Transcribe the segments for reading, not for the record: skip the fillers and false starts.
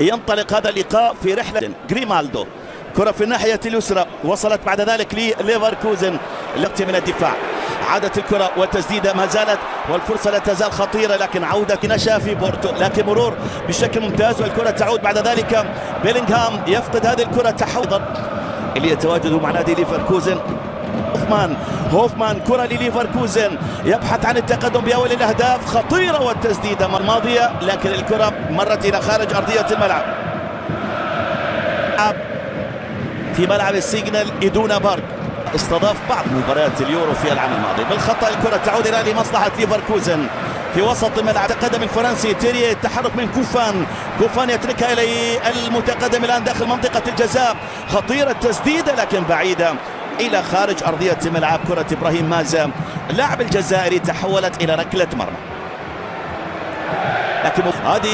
ينطلق هذا اللقاء في رحلة جريمالدو. كرة في الناحية اليسرى وصلت بعد ذلك لليفركوزن. لقطة من الدفاع، عادت الكرة والتسديدة ما زالت والفرصة لا تزال خطيرة، لكن عودة نشا في بورتو، لكن مرور بشكل ممتاز والكرة تعود بعد ذلك. بيلينغهام يفقد هذه الكرة تحوضا اللي يتواجد مع نادي ليفركوزن. هوفمان كرة لليفركوزن يبحث عن التقدم بأول الأهداف، خطيرة والتسديدة الماضية لكن الكرة مرت إلى خارج أرضية الملعب في ملعب السيجنال إدونا بارك. استضاف بعض مباريات اليورو في العام الماضي. بالخطأ الكرة تعود إلى لمصلحة ليفركوزن في وسط الملعب. تقدم الفرنسي تيري، التحرك من كوفان يتركها إلى المتقدم الآن داخل منطقة الجزاء، خطيرة التسديدة لكن بعيدة إلى خارج أرضية الملعب. كرة إبراهيم مازا اللاعب الجزائري تحولت إلى ركلة مرمى، لكن هذه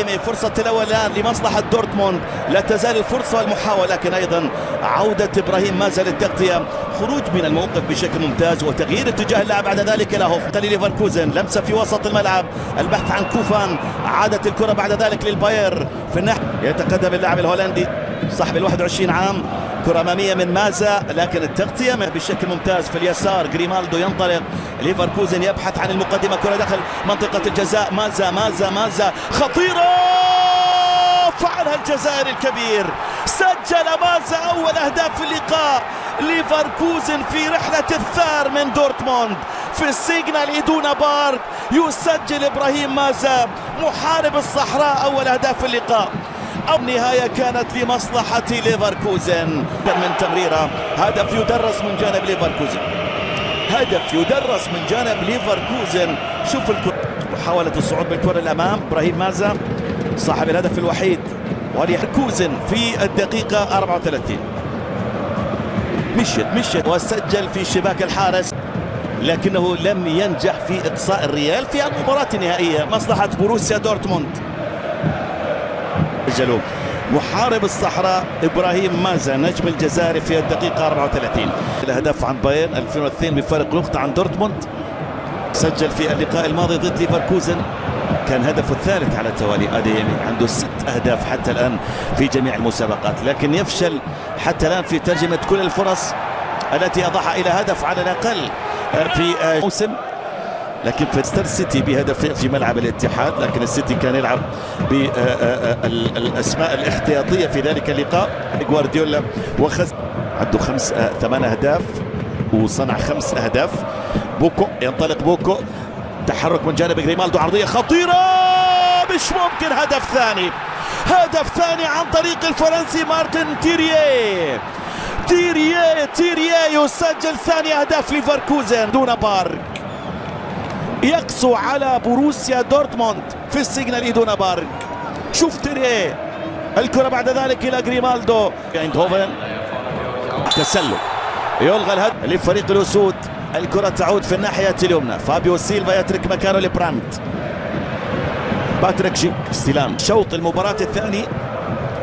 يمي فرصة الأول الآن لمصلحة دورتموند. لا تزال الفرصة والمحاولة، لكن أيضا عودة إبراهيم مازا للتغطية، خروج من الموقف بشكل ممتاز وتغيير اتجاه اللاعب بعد ذلك إلى هوف ليفركوزن. لمسة في وسط الملعب، البحث عن كوفان، عادت الكرة بعد ذلك للباير في الناحية. يتقدم اللاعب الهولندي صاحب 21 عام، كرة أمامية من مازا لكن التغطية بشكل ممتاز في اليسار. جريمالدو ينطلق، ليفركوزن يبحث عن المقدمة، كرة داخل منطقة الجزاء. مازا خطيرة، فعلها الجزائري الكبير، سجل مازا أول أهداف في اللقاء. ليفركوزن في رحلة الثار من دورتموند في السيجنال إدونا بارك، يسجل إبراهيم مازا محارب الصحراء أول أهداف في اللقاء. النهاية كانت لمصلحة ليفركوزن من تمريرة. هدف يدرس من جانب ليفركوزن. شوف الكرة، محاولة الصعود بالكرة الأمام. إبراهيم مازا صاحب الهدف الوحيد وليفركوزن في الدقيقة 34 مشت وسجل في شباك الحارس، لكنه لم ينجح في إقصاء الريال في المباراة النهائية. مصلحة بروسيا دورتموند سجلوا محارب الصحراء إبراهيم مازا نجم الجزائر في الدقيقة 34. الهدف عن بايرن 2002 بفارق نقطة عن دورتموند. سجل في اللقاء الماضي ضد ليفركوزن، كان هدفه الثالث على التوالي. أديمي عنده 6 أهداف حتى الآن في جميع المسابقات، لكن يفشل حتى الآن في ترجمة كل الفرص التي أضاعها إلى هدف على الأقل في موسم. لكن في سيتي بهدف في ملعب الاتحاد، لكن السيتي كان يلعب بالأسماء الاحتياطية في ذلك اللقاء. غوارديولا عنده 8 أهداف وصنع 5 أهداف. بوكو ينطلق، تحرك من جانب جريمالدو، عرضية خطيرة مش ممكن. هدف ثاني عن طريق الفرنسي مارتن تيريي يسجل ثاني أهداف ليفركوزن دون بارك، يقسو على بروسيا دورتموند في السيجنال إدونا بارك. شوف تيريي، الكرة بعد ذلك إلى جريمالدو. ايندهوفن تسلل، يلغى الهدف لفريق الأسود. الكرة تعود في الناحية اليمنى، فابيو سيلفا يترك مكانه لبرانت. باتريك شيك استلام. شوط المباراة الثاني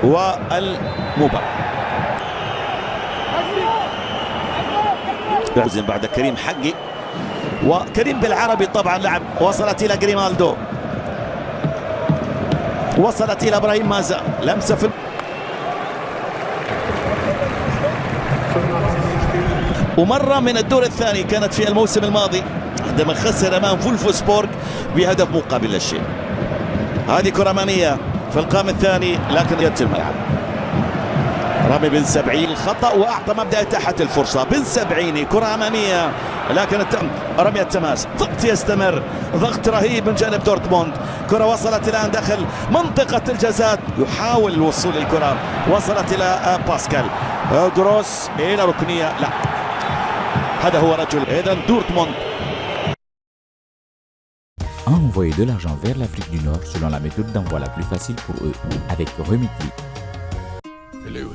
والمباراة بعد كريم حقي وكريم بالعربي طبعا لعب. وصلت إلى جريمالدو، وصلت إلى إبراهيم مازا، لمسة في ومرة من الدور الثاني كانت في الموسم الماضي عندما خسر أمام فولفسبورغ بهدف مقابل لا شيء. هذه كرة أمامية في القائم الثاني لكن يأتي الملعب. رامي بن سبعين الخطأ وأعطى مبدأ إتاحة الفرصة. بن سبعيني كرة أمامية لكن رمي التماس، ضغط يستمر، ضغط رهيب من جانب دورتموند. كرة وصلت الآن داخل منطقة الجزاء، يحاول الوصول للكرة، وصلت إلى باسكال جروس إلى ركنية، لا هذا هو رجل. إذن دورتموند. Envoyer de l'argent vers l'Afrique du Nord selon la méthode d'envoi la plus facile pour eux, avec Remitly. Hello.